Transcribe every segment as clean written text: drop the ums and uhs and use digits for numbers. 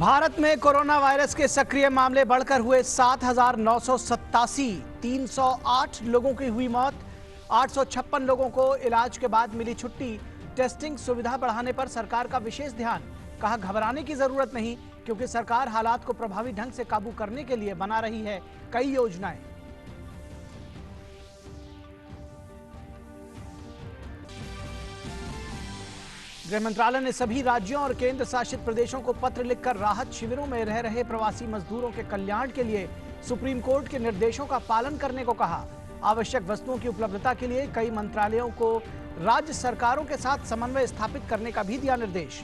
भारत में corona virus के सक्रिय मामले बढ़कर हुए 7,987। 308 लोगों की हुई मौत। 856 लोगों को इलाज के बाद मिली छुट्टी। टेस्टिंग सुविधा बढ़ाने पर सरकार का विशेष ध्यान। कहा, घबराने की जरूरत नहीं, क्योंकि सरकार हालात को प्रभावी ढंग से काबू करने के लिए बना रही है कई योजनाएं। गृह मंत्रालय ने सभी राज्यों और केंद्र शासित प्रदेशों को पत्र लिखकर राहत शिविरों में रह रहे प्रवासी मजदूरों के कल्याण के लिए सुप्रीम कोर्ट के निर्देशों का पालन करने को कहा। आवश्यक वस्तुओं की उपलब्धता के लिए कई मंत्रालयों को राज्य सरकारों के साथ समन्वय स्थापित करने का भी दिया निर्देश।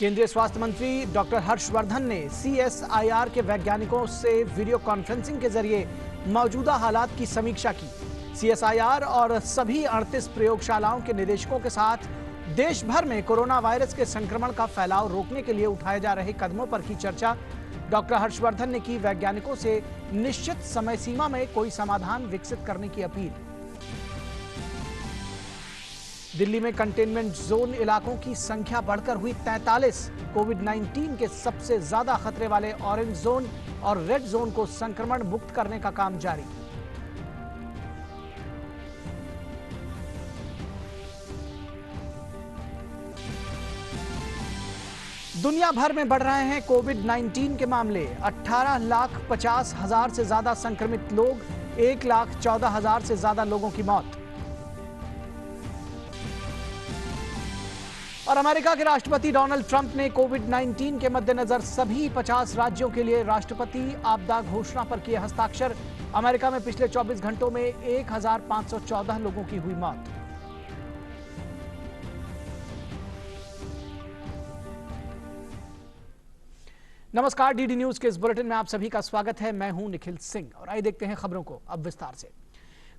केंद्रीय स्वास्थ्य मंत्री डॉक्टर हर्षवर्धन ने CSIR के वैज्ञानिकों से वीडियो कॉन्फ्रेंसिंग के जरिए मौजूदा हालात की समीक्षा की। CSIR और सभी 38 प्रयोगशालाओं के निदेशकों के साथ देश भर में कोरोना वायरस के संक्रमण का फैलाव रोकने के लिए उठाए जा रहे कदमों पर की चर्चा। डॉक्टर हर्षवर्धन ने की वैज्ञानिकों से निश्चित समय सीमा में कोई समाधान विकसित करने की अपील। दिल्ली में कंटेनमेंट जोन इलाकों की संख्या बढ़कर हुई 43। कोविड-19 के सबसे ज्यादा खतरे वाले ऑरेंज जोन और रेड जोन को संक्रमण मुक्त करने का काम जारी। दुनिया भर में बढ़ रहे हैं कोविड-19 के मामले। 18,50,000 से ज्यादा संक्रमित लोग, 1,14,000 से ज्यादा लोगों की मौत। और अमेरिका के राष्ट्रपति डोनाल्ड ट्रंप ने कोविड-19 के मद्देनजर सभी 50 राज्यों के लिए राष्ट्रपति आपदा घोषणा पर किए हस्ताक्षर। अमेरिका में पिछले 24 घंटों में 1,514 लोगों की हुई मौत। नमस्कार, डीडी न्यूज के इस बुलेटिन में आप सभी का स्वागत है। मैं हूं निखिल सिंह और आइए देखते हैं खबरों को अब विस्तार से।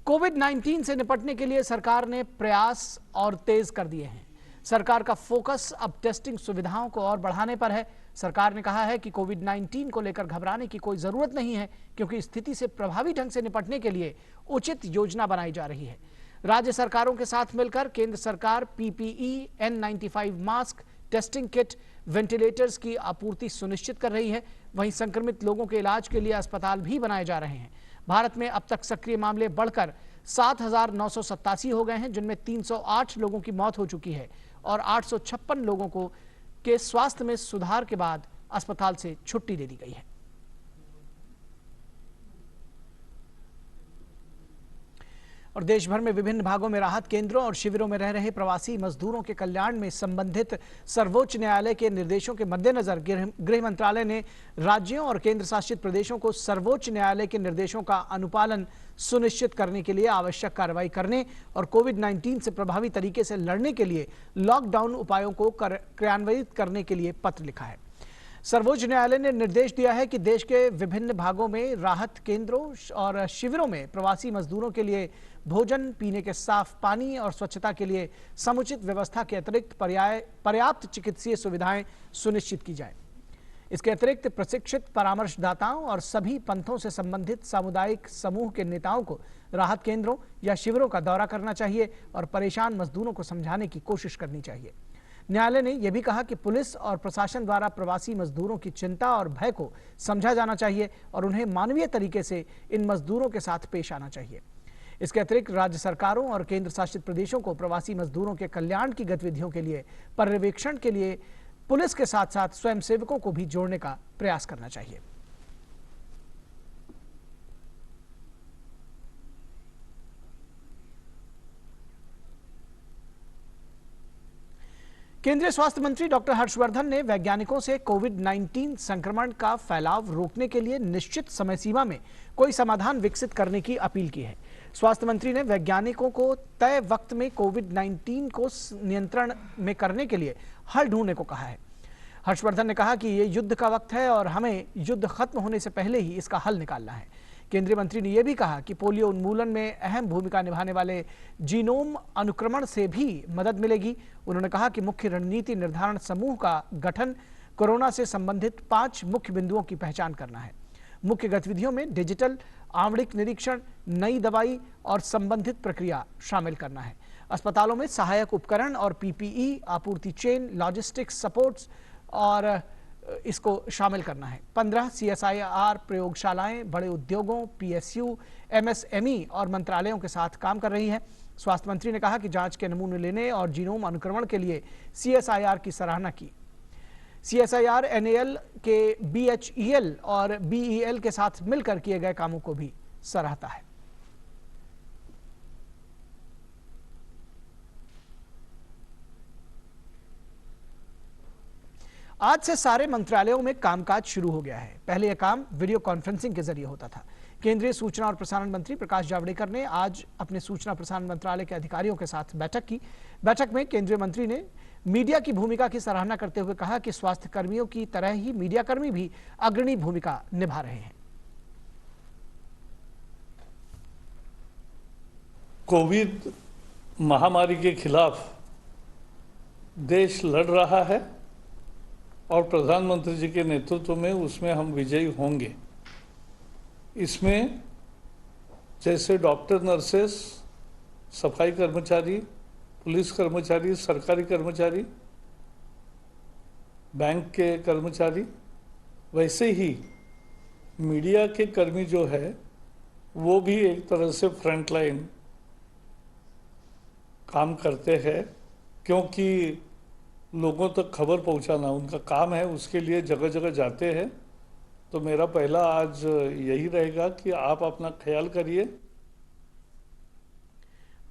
कोविड-19 से निपटने के लिए सरकार ने प्रयास और तेज कर दिए हैं। सरकार का फोकस अब टेस्टिंग सुविधाओं को और बढ़ाने पर है। सरकार ने कहा है कि कोविड-19 को लेकर घबराने की कोई जरूरत नहीं है, क्योंकि स्थिति से प्रभावी ढंग से निपटने के लिए उचित योजना बनाई जा रही है। राज्य सरकारों के साथ मिलकर केंद्र सरकार PPE, N95 mask, testing kit, ventilators की आपूर्ति सुनिश्चित कर रही है। वहीं संक्रमित लोगों के इलाज के लिए अस्पताल भी बनाए जा रहे हैं। भारत में अब तक सक्रिय मामले बढ़कर 7,987 हो गए हैं, जिनमें 308 लोगों की मौत हो चुकी है और 856 लोगों को के स्वास्थ्य में सुधार के बाद अस्पताल से छुट्टी दे दी गई है। और देश भर में विभिन्न भागों में राहत केंद्रों और शिविरों में रह रहे प्रवासी मजदूरों के कल्याण में संबंधित सर्वोच्च न्यायालय के निर्देशों के मद्देनजर गृह मंत्रालय ने राज्यों और केंद्र शासित प्रदेशों को सर्वोच्च न्यायालय के निर्देशों का अनुपालन सुनिश्चित करने के लिए आवश्यक कार्रवाई करने और कोविड-19 से प्रभावी तरीके से लड़ने के लिए लॉकडाउन उपायों को क्रियान्वित करने के लिए पत्र लिखा है। सर्वोच्च न्यायालय ने निर्देश दिया है कि देश के विभिन्न भागों में राहत केंद्रों और शिविरों में प्रवासी मजदूरों के लिए भोजन, पीने के साफ पानी और स्वच्छता के लिए समुचित व्यवस्था के अतिरिक्त पर्याप्त चिकित्सीय सुविधाएं सुनिश्चित की जाए। इसके अतिरिक्त प्रशिक्षित परामर्शदाताओं और सभी पंथों से संबंधित सामुदायिक समूह के नेताओं को राहत केंद्रों या शिविरों का दौरा करना चाहिए और परेशान मजदूरों को समझाने की कोशिश करनी चाहिए। न्यायालय ने यह भी कहा कि पुलिस और प्रशासन द्वारा प्रवासी मजदूरों की चिंता और भय को समझा जाना चाहिए और उन्हें मानवीय तरीके से इन मजदूरों के साथ पेश आना चाहिए। इसके अतिरिक्त राज्य सरकारों और केंद्र शासित प्रदेशों को प्रवासी मजदूरों के कल्याण की गतिविधियों के लिए पर्यवेक्षण के लिए पुलिस के साथ साथ स्वयंसेवकों को भी जोड़ने का प्रयास करना चाहिए। केंद्रीय स्वास्थ्य मंत्री डॉक्टर हर्षवर्धन ने वैज्ञानिकों से कोविड-19 संक्रमण का फैलाव रोकने के लिए निश्चित समय सीमा में कोई समाधान विकसित करने की अपील की है। स्वास्थ्य मंत्री ने वैज्ञानिकों को तय वक्त में कोविड-19 को नियंत्रण में करने के लिए हल ढूंढने को कहा है। हर्षवर्धन ने कहा कि ये युद्ध का वक्त है और हमें युद्ध खत्म होने से पहले ही इसका हल निकालना है। केंद्रीय मंत्री ने यह भी कहा कि पोलियो उन्मूलन में अहम भूमिका निभाने वाले जीनोम अनुक्रमण से भी मदद मिलेगी। उन्होंने कहा कि मुख्य रणनीति निर्धारण समूह का गठन कोरोना से संबंधित 5 मुख्य बिंदुओं की पहचान करना है। मुख्य गतिविधियों में डिजिटल आणविक निरीक्षण, नई दवाई और संबंधित प्रक्रिया शामिल करना है। अस्पतालों में सहायक उपकरण और पीपीई, आपूर्ति चेन, लॉजिस्टिक्स सपोर्ट्स और इसको शामिल करना है। 15 CSIR प्रयोगशालाएं बड़े उद्योगों, PSU, MSME और मंत्रालयों के साथ काम कर रही है। स्वास्थ्य मंत्री ने कहा कि जांच के नमूने लेने और जीनोम अनुक्रमण के लिए CSIR की सराहना की। CSIR NAL के BHEL और BEL के साथ मिलकर किए गए कामों को भी सराहता है। आज से सारे मंत्रालयों में कामकाज शुरू हो गया है। पहले यह काम वीडियो कॉन्फ्रेंसिंग के जरिए होता था। केंद्रीय सूचना और प्रसारण मंत्री प्रकाश जावड़ेकर ने आज अपने सूचना प्रसारण मंत्रालय के अधिकारियों के साथ बैठक की। बैठक में केंद्रीय मंत्री ने मीडिया की भूमिका की सराहना करते हुए कहा कि स्वास्थ्य कर्मियों की तरह ही मीडिया कर्मी भी अग्रणी भूमिका निभा रहे हैं। कोविड महामारी के खिलाफ देश लड़ रहा है और प्रधानमंत्री जी के नेतृत्व में उसमें हम विजयी होंगे। इसमें जैसे डॉक्टर, नर्सेस, सफाई कर्मचारी, पुलिस कर्मचारी, सरकारी कर्मचारी, बैंक के कर्मचारी, वैसे ही मीडिया के कर्मी जो है वो भी एक तरह से फ्रंट लाइन काम करते हैं, क्योंकि लोगों तक खबर पहुंचाना उनका काम है, उसके लिए जगह जगह जाते हैं। तो मेरा पहला आज यही रहेगा कि आप अपना ख्याल करिए।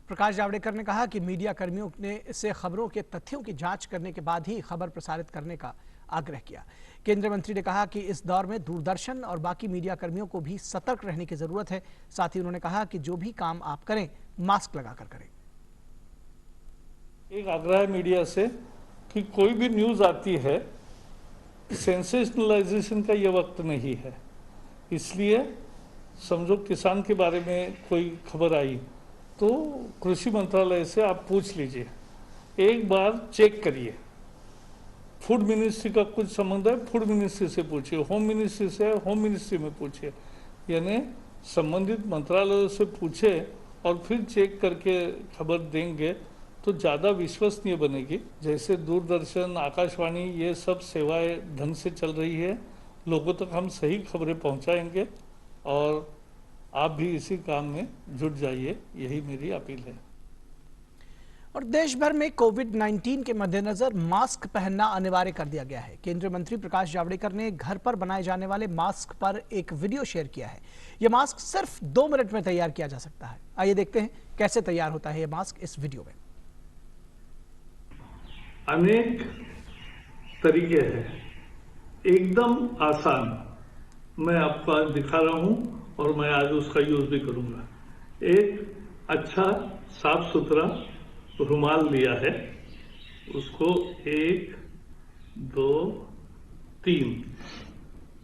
प्रकाश जावड़ेकर ने कहा कि मीडिया कर्मियों ने से खबरों के तथ्यों की जांच करने के बाद ही खबर प्रसारित करने का आग्रह किया। केंद्रीय मंत्री ने कहा कि इस दौर में दूरदर्शन और बाकी मीडिया कर्मियों को भी सतर्क रहने की जरूरत है। साथ ही उन्होंने कहा कि जो भी काम आप करें, मास्क लगाकर करें। एक आग्रह है मीडिया से कि कोई भी न्यूज आती है, सेंसेशनलाइजेशन का ये वक्त नहीं है। इसलिए समझो किसान के बारे में कोई खबर आई तो कृषि मंत्रालय से आप पूछ लीजिए, एक बार चेक करिए। फूड मिनिस्ट्री का कुछ संबंध है, फूड मिनिस्ट्री से पूछिए। होम मिनिस्ट्री से है, होम मिनिस्ट्री में पूछिए। यानी संबंधित मंत्रालयों से पूछे और फिर चेक करके खबर देंगे तो ज़्यादा विश्वसनीय बनेगी। जैसे दूरदर्शन, आकाशवाणी, ये सब सेवाएं ढंग से चल रही है, लोगों तक हम सही खबरें पहुंचाएंगे और आप भी इसी काम में जुट जाइए, यही मेरी अपील है। और देश भर में कोविड-19 के मद्देनजर मास्क पहनना अनिवार्य कर दिया गया है। केंद्रीय मंत्री प्रकाश जावड़ेकर ने घर पर बनाए जाने वाले मास्क पर एक वीडियो शेयर किया है। यह मास्क सिर्फ 2 मिनट में तैयार किया जा सकता है। आइए देखते हैं कैसे तैयार होता है यह मास्क इस वीडियो में। अनेक तरीके हैं, एकदम आसान मैं आपको आज दिखा रहा हूं और मैं आज उसका यूज भी करूंगा। एक अच्छा साफ सुथरा रुमाल लिया है, उसको 1, 2, 3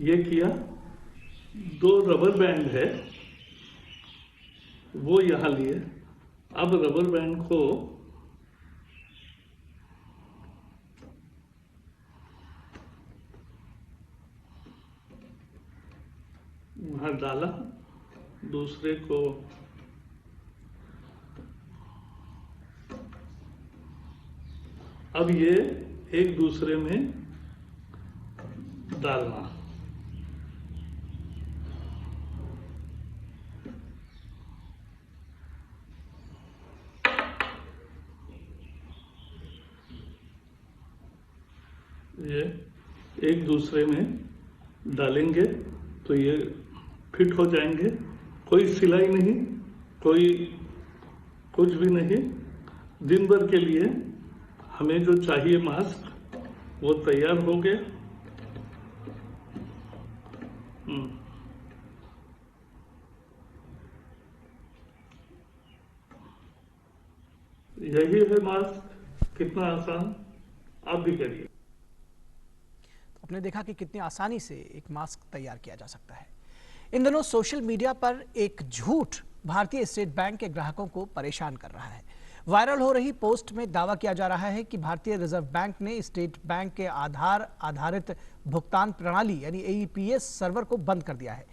ये किया। 2 रबर बैंड है वो यहां लिए। अब रबर बैंड को वहां डाला, दूसरे को अब ये एक दूसरे में डालना। ये एक दूसरे में डालेंगे तो ये फिट हो जाएंगे। कोई सिलाई नहीं, कोई कुछ भी नहीं। दिन भर के लिए हमें जो चाहिए मास्क वो तैयार हो गए। यही है मास्क, कितना आसान, आप भी करिए। आपने देखा कि कितनी आसानी से एक मास्क तैयार किया जा सकता है। इन दिनों सोशल मीडिया पर एक झूठ भारतीय स्टेट बैंक के ग्राहकों को परेशान कर रहा है। वायरल हो रही पोस्ट में दावा किया जा रहा है कि भारतीय रिजर्व बैंक ने स्टेट बैंक के आधार आधारित भुगतान प्रणाली यानी AEPS सर्वर को बंद कर दिया है।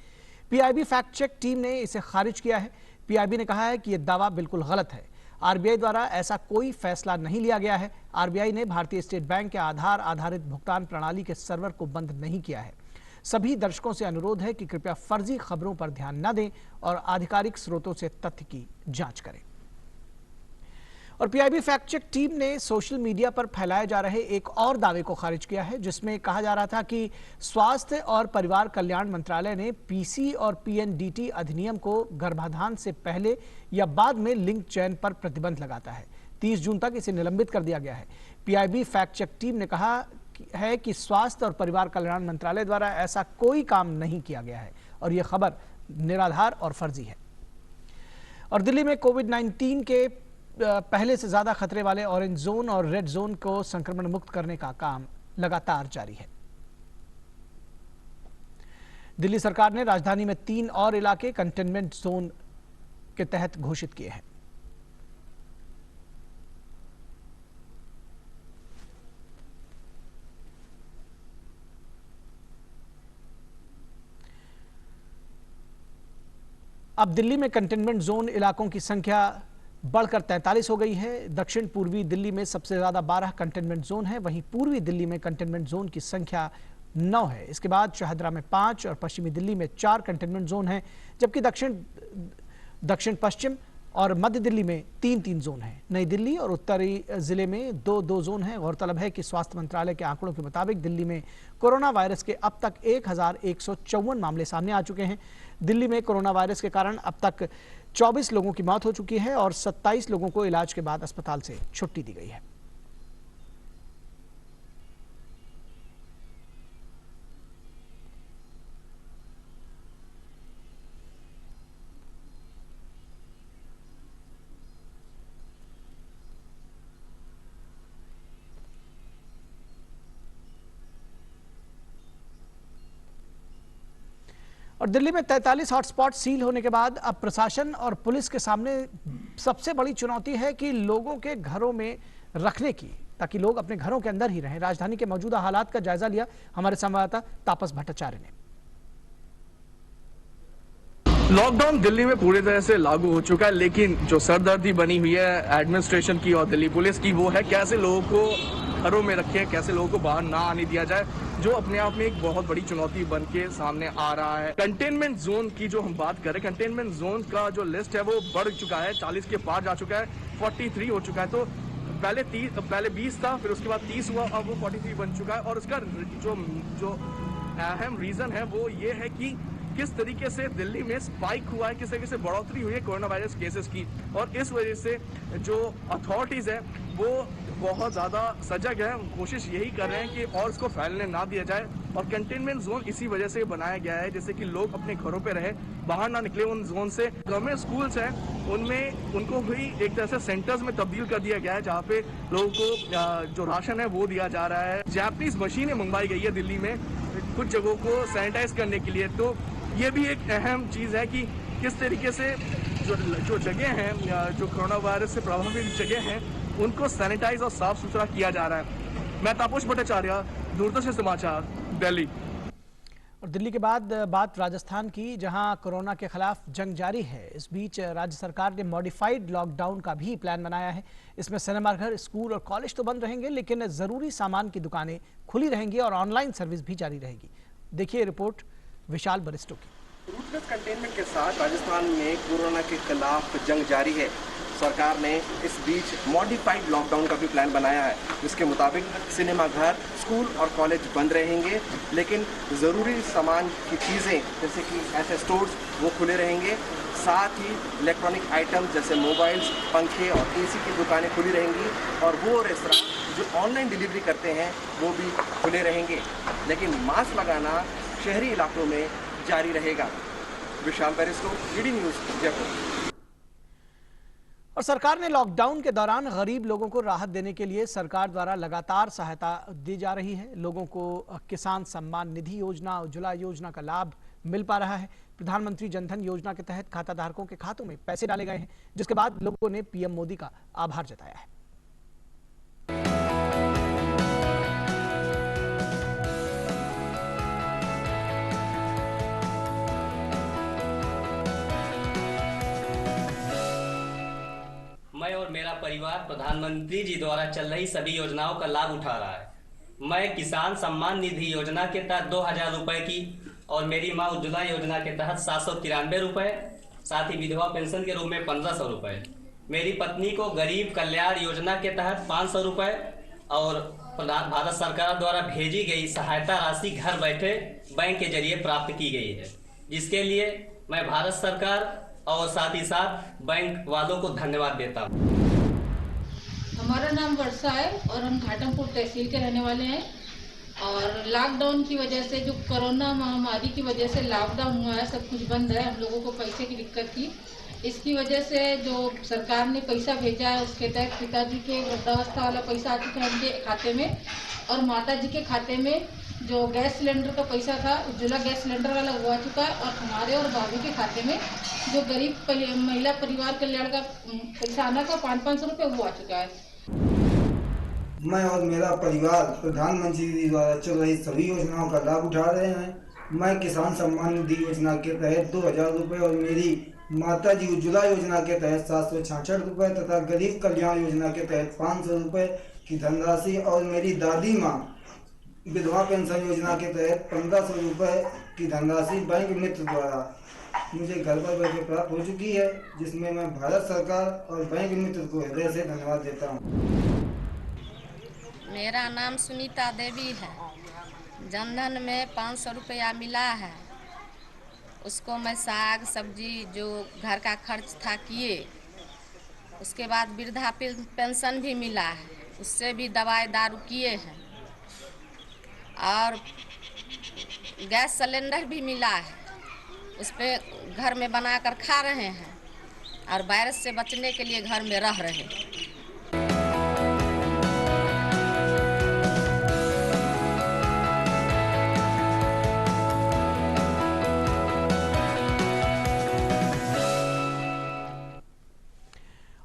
पीआईबी फैक्ट चेक टीम ने इसे खारिज किया है। पीआईबी ने कहा है कि यह दावा बिल्कुल गलत है। आरबीआई द्वारा ऐसा कोई फैसला नहीं लिया गया है। आरबीआई ने भारतीय स्टेट बैंक के आधार आधारित भुगतान प्रणाली के सर्वर को बंद नहीं किया है। सभी दर्शकों से अनुरोध है कि कृपया फर्जी खबरों पर ध्यान न दें और आधिकारिक स्रोतों से तथ्य की जांच करें। और पीआईबी फैक्ट चेक टीम ने सोशल मीडिया पर फैलाए जा रहे एक और दावे को खारिज किया है, जिसमें कहा जा रहा था कि स्वास्थ्य और परिवार कल्याण मंत्रालय ने पीसी और पीएनडीटी अधिनियम को गर्भाधान से पहले या बाद में लिंग चयन पर प्रतिबंध लगाता है। 30 जून तक इसे निलंबित कर दिया गया है। पीआईबी फैक्ट चेक टीम ने कहा है कि स्वास्थ्य और परिवार कल्याण मंत्रालय द्वारा ऐसा कोई काम नहीं किया गया है और यह खबर निराधार और फर्जी है। और दिल्ली में कोविड-19 के पहले से ज्यादा खतरे वाले ऑरेंज जोन और रेड जोन को संक्रमण मुक्त करने का काम लगातार जारी है। दिल्ली सरकार ने राजधानी में 3 और इलाके कंटेनमेंट जोन के तहत घोषित किए हैं। अब दिल्ली में कंटेनमेंट जोन इलाकों की संख्या बढ़कर 43 हो गई है। दक्षिण पूर्वी दिल्ली में सबसे ज्यादा 12 कंटेनमेंट जोन है, वहीं पूर्वी दिल्ली में कंटेनमेंट जोन की संख्या 9 है। इसके बाद शाहदरा में 5 और पश्चिमी दिल्ली में 4 कंटेनमेंट जोन हैं, जबकि दक्षिण पश्चिम और मध्य दिल्ली में 3-3 जोन हैं। नई दिल्ली और उत्तरी जिले में 2-2 जोन हैं। गौरतलब है कि स्वास्थ्य मंत्रालय के आंकड़ों के मुताबिक दिल्ली में कोरोना वायरस के अब तक 1154 मामले सामने आ चुके हैं। दिल्ली में कोरोना वायरस के कारण अब तक 24 लोगों की मौत हो चुकी है और 27 लोगों को इलाज के बाद अस्पताल से छुट्टी दी गई है। और दिल्ली में 43 हॉटस्पॉट सील होने के बाद अब प्रशासन और पुलिस के सामने सबसे बड़ी चुनौती है कि लोगों के घरों में रखने की, ताकि लोग अपने घरों के अंदर ही रहें। राजधानी के मौजूदा हालात का जायजा लिया हमारे संवाददाता तापस भट्टाचार्य ने। लॉकडाउन दिल्ली में पूरी तरह से लागू हो चुका है, लेकिन जो सरदर्दी बनी हुई है एडमिनिस्ट्रेशन की और दिल्ली पुलिस की, वो है कैसे लोगों को घरों में रखें, कैसे लोगों को बाहर ना आने दिया जाए, जो अपने आप में एक बहुत बड़ी चुनौती बन के सामने आ रहा है। कंटेनमेंट जोन की जो हम बात करें, कंटेनमेंट जोन का जो लिस्ट है वो बढ़ चुका है, 40 के पार जा चुका है, 43 हो चुका है। तो पहले 20 था, फिर उसके बाद 30 हुआ, अब वो 43 बन चुका है। और उसका जो अहम रीजन है वो ये है कि किस तरीके से दिल्ली में स्पाइक हुआ है, किस तरीके से बढ़ोतरी हुई है कोरोना वायरस केसेस की, और इस वजह से जो अथॉरिटीज है वो बहुत ज़्यादा सजग है, कोशिश यही कर रहे हैं कि और इसको फैलने ना दिया जाए। और कंटेनमेंट जोन इसी वजह से बनाया गया है, जैसे कि लोग अपने घरों पे रहे, बाहर ना निकले उन जोन से। गवर्नमेंट स्कूल्स हैं उनमें उनको भी एक तरह से सेंटर्स में तब्दील कर दिया गया है, जहाँ पे लोगों को जो राशन है वो दिया जा रहा है। जैपनीज मशीनें मंगवाई गई है दिल्ली में कुछ जगहों को सैनिटाइज करने के लिए। तो ये भी एक अहम चीज़ है कि किस तरीके से जो जगह हैं, जो कोरोना वायरस से प्रभावित जगह हैं, उनको सैनिटाइज और साफ सुथरा किया जा रहा है। मैं तापस भट्टाचार्य, दूरदर्शन समाचार, दिल्ली। और दिल्ली के बाद बात राजस्थान की, जहां कोरोना के खिलाफ जंग जारी है। इस बीच राज्य सरकार ने मॉडिफाइड लॉकडाउन का भी प्लान बनाया है। इसमें सिनेमाघर, स्कूल और कॉलेज तो बंद रहेंगे, लेकिन जरूरी सामान की दुकानें खुली रहेंगी और ऑनलाइन सर्विस भी जारी रहेगी। देखिए रिपोर्ट विशाल बरिस्टो की। रूटलेस कंटेनमेंट के साथ राजस्थान में कोरोना के खिलाफ जंग जारी है। सरकार ने इस बीच मॉडिफाइड लॉकडाउन का भी प्लान बनाया है, जिसके मुताबिक सिनेमाघर, स्कूल और कॉलेज बंद रहेंगे, लेकिन ज़रूरी सामान की चीज़ें जैसे कि ऐसे स्टोर्स वो खुले रहेंगे। साथ ही इलेक्ट्रॉनिक आइटम जैसे मोबाइल्स, पंखे और एसी की दुकानें खुली रहेंगी, और वो रेस्तरां जो ऑनलाइन डिलीवरी करते हैं वो भी खुले रहेंगे। लेकिन मास्क लगाना शहरी इलाकों में जारी रहेगा। विशाल बैरिस्टो, डीडी न्यूज़, जयपुर। और सरकार ने लॉकडाउन के दौरान गरीब लोगों को राहत देने के लिए सरकार द्वारा लगातार सहायता दी जा रही है। लोगों को किसान सम्मान निधि योजना, उज्ज्वला योजना का लाभ मिल पा रहा है। प्रधानमंत्री जनधन योजना के तहत खाता धारकों के खातों में पैसे डाले गए हैं, जिसके बाद लोगों ने पीएम मोदी का आभार जताया है। मेरा परिवार प्रधानमंत्री जी द्वारा चल रही सभी योजनाओं का लाभ उठा रहा है। मैं किसान सम्मान निधि योजना के तहत 2000 रुपए की और मेरी माँ उज्ज्वला योजना के तहत 793 रुपए, साथ ही विधवा पेंशन के रूप में 1500 रुपए, मेरी पत्नी को गरीब कल्याण योजना के तहत 500 रुपए और भारत सरकार द्वारा भेजी गई सहायता राशि घर बैठे बैंक के जरिए प्राप्त की गई है, जिसके लिए मैं भारत सरकार और साथ ही साथ बैंक वालों को धन्यवाद देता हूँ। हमारा नाम वर्षा है और हम घाटमपुर तहसील के रहने वाले हैं। और लॉकडाउन की वजह से, जो कोरोना महामारी की वजह से लॉकडाउन हुआ है, सब कुछ बंद है, हम लोगों को पैसे की दिक्कत थी। इसकी वजह से जो सरकार ने पैसा भेजा है उसके तहत पिताजी के वृद्धावस्था वाला पैसा आ चुका है उनके खाते में, और माताजी के खाते में जो गैस सिलेंडर का पैसा था, उज्ज्वला गैस सिलेंडर वाला वो आ चुका है, और हमारे और भाभी के खाते में जो गरीब महिला परिवार कल्याण का पैसा आना था 500 रुपये, वो आ चुका है। मैं और मेरा परिवार प्रधानमंत्री जी द्वारा चल रही सभी योजनाओं का लाभ उठा रहे हैं। मैं किसान सम्मान निधि योजना के तहत 2000 रुपये और मेरी माता जी उज्ज्वला योजना के तहत 766 रुपये तथा गरीब कल्याण योजना के तहत 500 रुपये की धनराशि और मेरी दादी माँ विधवा पेंशन योजना के तहत 1500 रुपये की धनराशि बैंक मित्र द्वारा मुझे घर पर बैठे प्राप्त हो चुकी है, जिसमें मैं भारत सरकार और बैंक मित्र को हृदय से धन्यवाद देता हूँ। मेरा नाम सुनीता देवी है। जनधन में 500 रुपया मिला है, उसको मैं साग सब्जी जो घर का खर्च था किए। उसके बाद वृद्धा पेंशन भी मिला है, उससे भी दवाई दारू किए हैं, और गैस सिलेंडर भी मिला है, उस पर घर में बनाकर खा रहे हैं, और वायरस से बचने के लिए घर में रह रहे हैं।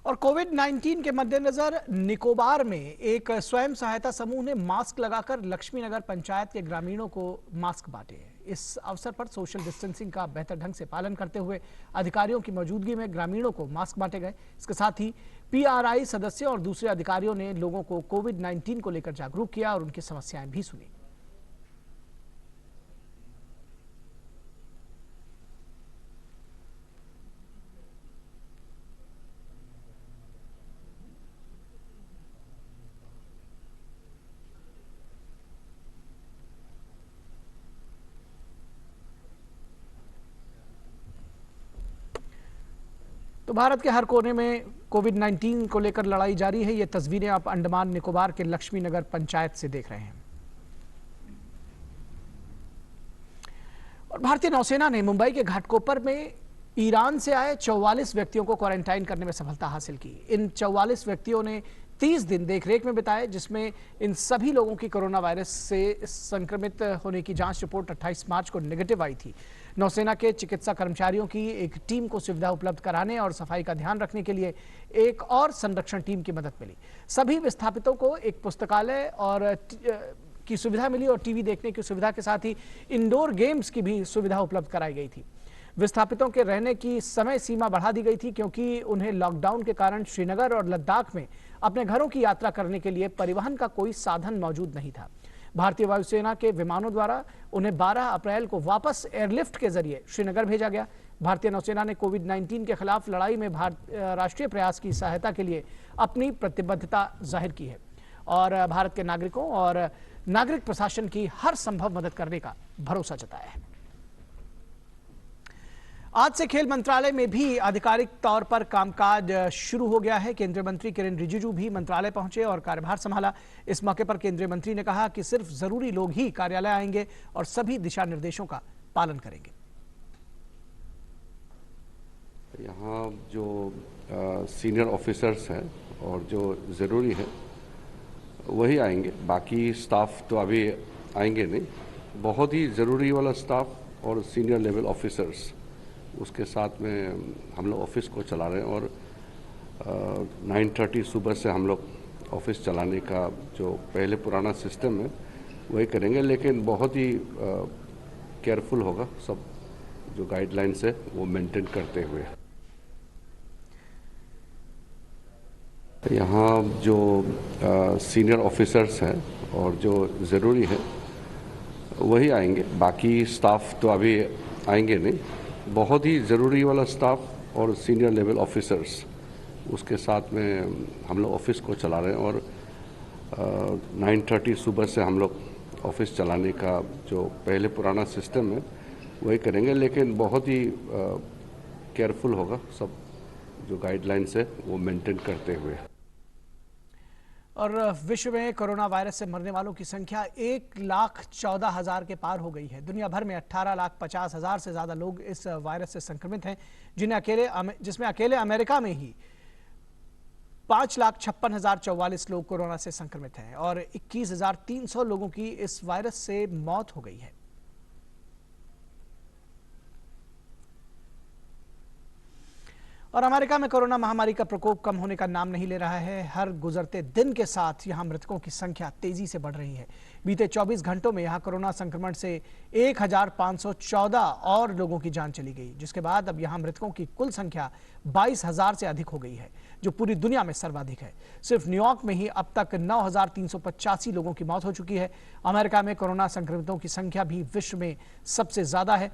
और कोविड-19 के मद्देनजर निकोबार में एक स्वयं सहायता समूह ने मास्क लगाकर लक्ष्मीनगर पंचायत के ग्रामीणों को मास्क बांटे। इस अवसर पर सोशल डिस्टेंसिंग का बेहतर ढंग से पालन करते हुए अधिकारियों की मौजूदगी में ग्रामीणों को मास्क बांटे गए। इसके साथ ही पीआरआई सदस्य और दूसरे अधिकारियों ने लोगों को कोविड-19 को लेकर जागरूक किया और उनकी समस्याएं भी सुनी। तो भारत के हर कोने में कोविड-19 को लेकर लड़ाई जारी है। ये तस्वीरें आप अंडमान निकोबार के लक्ष्मीनगर पंचायत से देख रहे हैं। और भारतीय नौसेना ने मुंबई के घाटकोपर में ईरान से आए 44 व्यक्तियों को क्वारंटाइन करने में सफलता हासिल की। इन 44 व्यक्तियों ने 30 दिन देखरेख में बिताए, जिसमें इन सभी लोगों की कोरोना वायरस से संक्रमित होने की जांच रिपोर्ट 28 मार्च को नेगेटिव आई थी। नौसेना के चिकित्सा कर्मचारियों की एक टीम को सुविधा उपलब्ध कराने और सफाई का ध्यान रखने के लिए एक और संरक्षण टीम की मदद मिली। सभी विस्थापितों को एक पुस्तकालय और की सुविधा मिली और टीवी देखने की सुविधा के साथ ही इंडोर गेम्स की भी सुविधा उपलब्ध कराई गई थी। विस्थापितों के रहने की समय सीमा बढ़ा दी गई थी, क्योंकि उन्हें लॉकडाउन के कारण श्रीनगर और लद्दाख में अपने घरों की यात्रा करने के लिए परिवहन का कोई साधन मौजूद नहीं था। भारतीय वायुसेना के विमानों द्वारा उन्हें 12 अप्रैल को वापस एयरलिफ्ट के जरिए श्रीनगर भेजा गया। भारतीय नौसेना ने कोविड-19 के खिलाफ लड़ाई में राष्ट्रीय प्रयास की सहायता के लिए अपनी प्रतिबद्धता जाहिर की है और भारत के नागरिकों और नागरिक प्रशासन की हर संभव मदद करने का भरोसा जताया है। आज से खेल मंत्रालय में भी आधिकारिक तौर पर कामकाज शुरू हो गया है। केंद्रीय मंत्री किरेन रिजिजू भी मंत्रालय पहुंचे और कार्यभार संभाला। इस मौके पर केंद्रीय मंत्री ने कहा कि सिर्फ जरूरी लोग ही कार्यालय आएंगे और सभी दिशा निर्देशों का पालन करेंगे। यहाँ जो सीनियर ऑफिसर्स हैं और जो ज़रूरी है वही आएंगे, बाकी स्टाफ तो अभी आएंगे नहीं। बहुत ही ज़रूरी वाला स्टाफ और सीनियर लेवल ऑफिसर्स उसके साथ में हम लोग ऑफिस को चला रहे हैं और 9:30 सुबह से हम लोग ऑफिस चलाने का जो पहले पुराना सिस्टम है वही करेंगे, लेकिन बहुत ही केयरफुल होगा। सब जो गाइडलाइंस है वो मेंटेन करते हुए। यहाँ जो सीनियर ऑफिसर्स हैं और जो ज़रूरी है वही आएंगे, बाकी स्टाफ तो अभी आएंगे नहीं। बहुत ही ज़रूरी वाला स्टाफ और सीनियर लेवल ऑफिसर्स उसके साथ में हम लोग ऑफिस को चला रहे हैं और 9:30 सुबह से हम लोग ऑफिस चलाने का जो पहले पुराना सिस्टम है वही करेंगे, लेकिन बहुत ही केयरफुल होगा, सब जो गाइडलाइंस है वो मेंटेन करते हुए। और विश्व में कोरोना वायरस से मरने वालों की संख्या 1,14,000 के पार हो गई है। दुनिया भर में 18,50,000 से ज्यादा लोग इस वायरस से संक्रमित हैं, जिसमें अकेले अमेरिका में ही 5,56,044 लोग कोरोना से संक्रमित हैं और 21,300 लोगों की इस वायरस से मौत हो गई है। और अमेरिका में कोरोना महामारी का प्रकोप कम होने का नाम नहीं ले रहा है। हर गुजरते दिन के साथ यहां मृतकों की संख्या तेजी से बढ़ रही है। बीते 24 घंटों में यहां कोरोना संक्रमण से 1,514 और लोगों की जान चली गई, जिसके बाद अब यहां मृतकों की कुल संख्या 22,000 से अधिक हो गई है, जो पूरी दुनिया में सर्वाधिक है। सिर्फ न्यूयॉर्क में ही अब तक 9,385 लोगों की मौत हो चुकी है। अमेरिका में कोरोना संक्रमितों की संख्या भी विश्व में सबसे ज्यादा है।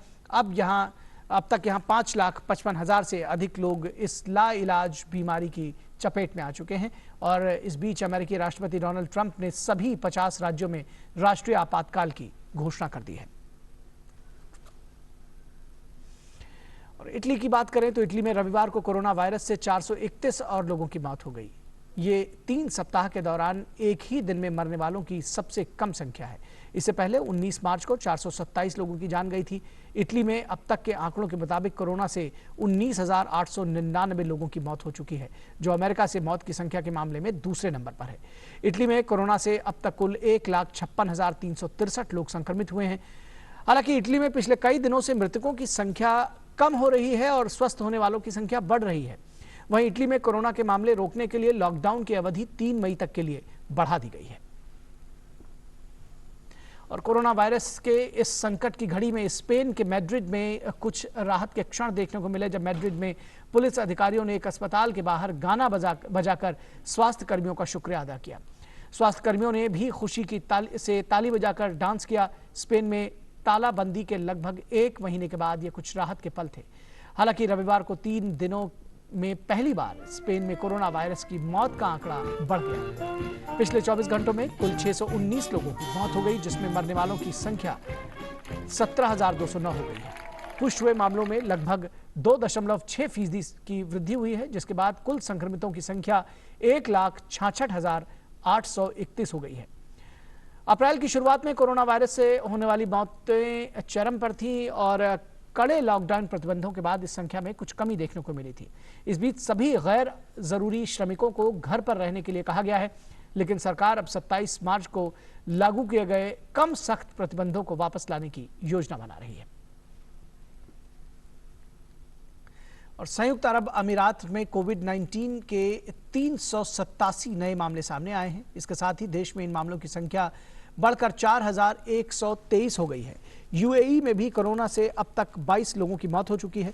अब तक यहाँ 5,55,000 से अधिक लोग इस लाइलाज बीमारी की चपेट में आ चुके हैं। और इस बीच अमेरिकी राष्ट्रपति डोनाल्ड ट्रंप ने सभी 50 राज्यों में राष्ट्रीय आपातकाल की घोषणा कर दी है। और इटली की बात करें तो इटली में रविवार को कोरोना वायरस से 431 और लोगों की मौत हो गई। ये 3 सप्ताह के दौरान एक ही दिन में मरने वालों की सबसे कम संख्या है। इससे पहले 19 मार्च को 427 लोगों की जान गई थी। इटली में अब तक के आंकड़ों के मुताबिक कोरोना से 19,899 लोगों की मौत हो चुकी है, जो अमेरिका से मौत की संख्या के मामले में दूसरे नंबर पर है। इटली में कोरोना से अब तक कुल 1,56,363 लोग संक्रमित हुए हैं। हालांकि इटली में पिछले कई दिनों से मृतकों की संख्या कम हो रही है और स्वस्थ होने वालों की संख्या बढ़ रही है। वहीं इटली में कोरोना के मामले रोकने के लिए लॉकडाउन की अवधि 3 मई तक के लिए बढ़ा दी गई है। और कोरोना वायरस के इस संकट की घड़ी में स्पेन के मैड्रिड में कुछ राहत के क्षण देखने को मिले, जब मैड्रिड में पुलिस अधिकारियों ने एक अस्पताल के बाहर गाना बजाकर स्वास्थ्य कर्मियों का शुक्रिया अदा किया। स्वास्थ्य कर्मियों ने भी खुशी की ताली बजाकर डांस किया। स्पेन में तालाबंदी के लगभग 1 महीने के बाद ये कुछ राहत के पल थे। हालांकि रविवार को 3 दिनों में पहली बार स्पेन में कोरोना वायरस की मौत का आंकड़ा बढ़ गया। पिछले 24 घंटों में कुल 619 लोगों की मौत हो गई, जिसमें मरने वालों की संख्या 17,209 हो गई है। पुष्ट हुए मामलों में लगभग 2.6% की वृद्धि हुई है, जिसके बाद कुल संक्रमितों की संख्या 1,66,831 हो गई है। अप्रैल की शुरुआत में कोरोना वायरस से होने वाली मौतें चरम पर थी और कड़े लॉकडाउन प्रतिबंधों के बाद इस संख्या में कुछ कमी देखने को मिली थी। इस बीच सभी गैर जरूरी श्रमिकों को घर पर रहने के लिए कहा गया है, लेकिन सरकार अब 27 मार्च को लागू किए गए कम सख्त प्रतिबंधों को वापस लाने की योजना बना रही है। और संयुक्त अरब अमीरात में कोविड-19 के 387 नए मामले सामने आए हैं। इसके साथ ही देश में इन मामलों की संख्या बढ़कर 4,123 हो गई है। यूएई में भी कोरोना से अब तक 22 लोगों की मौत हो चुकी है।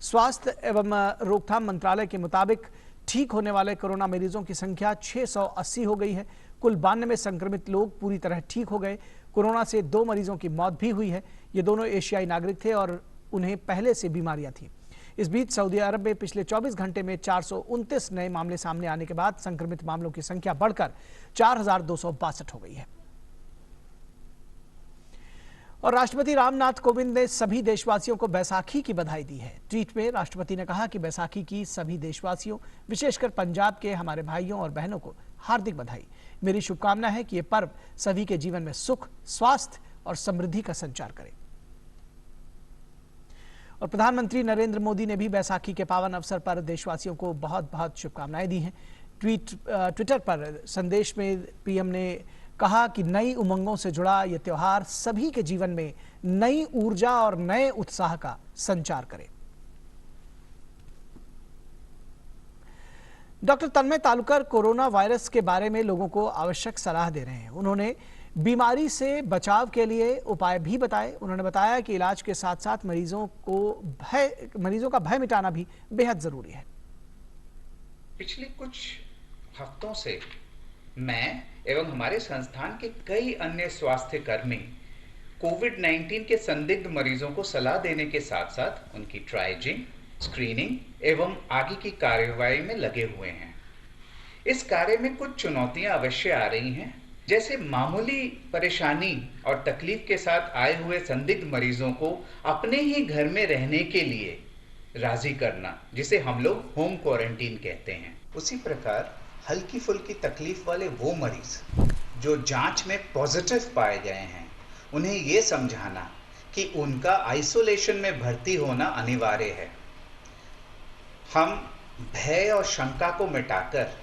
स्वास्थ्य एवं रोकथाम मंत्रालय के मुताबिक ठीक होने वाले कोरोना मरीजों की संख्या 680 हो गई है। कुल 92 संक्रमित लोग पूरी तरह ठीक हो गए। कोरोना से 2 मरीजों की मौत भी हुई है। ये दोनों एशियाई नागरिक थे और उन्हें पहले से बीमारियां थी। इस बीच सऊदी अरब में पिछले 24 घंटे में 429 नए मामले सामने आने के बाद संक्रमित मामलों की संख्या बढ़कर 4,262 हो गई है। और राष्ट्रपति रामनाथ कोविंद ने सभी देशवासियों को बैसाखी की बधाई दी है। ट्वीट में राष्ट्रपति ने कहा कि बैसाखी की सभी देशवासियों, विशेषकर पंजाब के हमारे भाइयों और बहनों को हार्दिक बधाई। मेरी शुभकामना है कि ये पर्व सभी के जीवन में सुख, स्वास्थ्य और समृद्धि का संचार करे। और प्रधानमंत्री नरेंद्र मोदी ने भी बैसाखी के पावन अवसर पर देशवासियों को बहुत बहुत शुभकामनाएं दी हैं। ट्विटर पर संदेश में पीएम ने कहा कि नई उमंगों से जुड़ा यह त्योहार सभी के जीवन में नई ऊर्जा और नए उत्साह का संचार करे। डॉक्टर तन्मय तालुकर कोरोना वायरस के बारे में लोगों को आवश्यक सलाह दे रहे हैं। उन्होंने बीमारी से बचाव के लिए उपाय भी बताए। उन्होंने बताया कि इलाज के साथ साथ मरीजों का भय मिटाना भी बेहद जरूरी है। पिछले कुछ हफ्तों से मैं एवं हमारे संस्थान के कई अन्य स्वास्थ्य कर्मी कोविड-19 के संदिग्ध मरीजों को सलाह देने के साथ साथ उनकी ट्राइजिंग, स्क्रीनिंग एवं आगे की कार्यवाही में लगे हुए हैं। इस कार्य में कुछ चुनौतियां अवश्य आ रही हैं, जैसे मामूली परेशानी और तकलीफ के साथ आए हुए संदिग्ध मरीजों को अपने ही घर में रहने के लिए राजी करना, जिसे हम लोग होम क्वारंटीन कहते हैं। उसी प्रकार हल्की फुल्की तकलीफ वाले वो मरीज जो जांच में पॉजिटिव पाए गए हैं, उन्हें ये समझाना कि उनका आइसोलेशन में भर्ती होना अनिवार्य है। हम भय और शंका को मिटाकर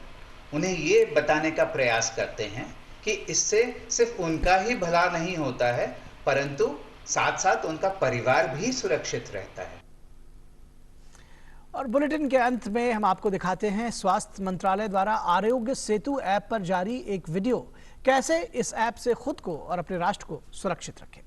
उन्हें ये बताने का प्रयास करते हैं कि इससे सिर्फ उनका ही भला नहीं होता है, परंतु साथ साथ उनका परिवार भी सुरक्षित रहता है। और बुलेटिन के अंत में हम आपको दिखाते हैं स्वास्थ्य मंत्रालय द्वारा आरोग्य सेतु ऐप पर जारी एक वीडियो। कैसे इस ऐप से खुद को और अपने राष्ट्र को सुरक्षित रखें।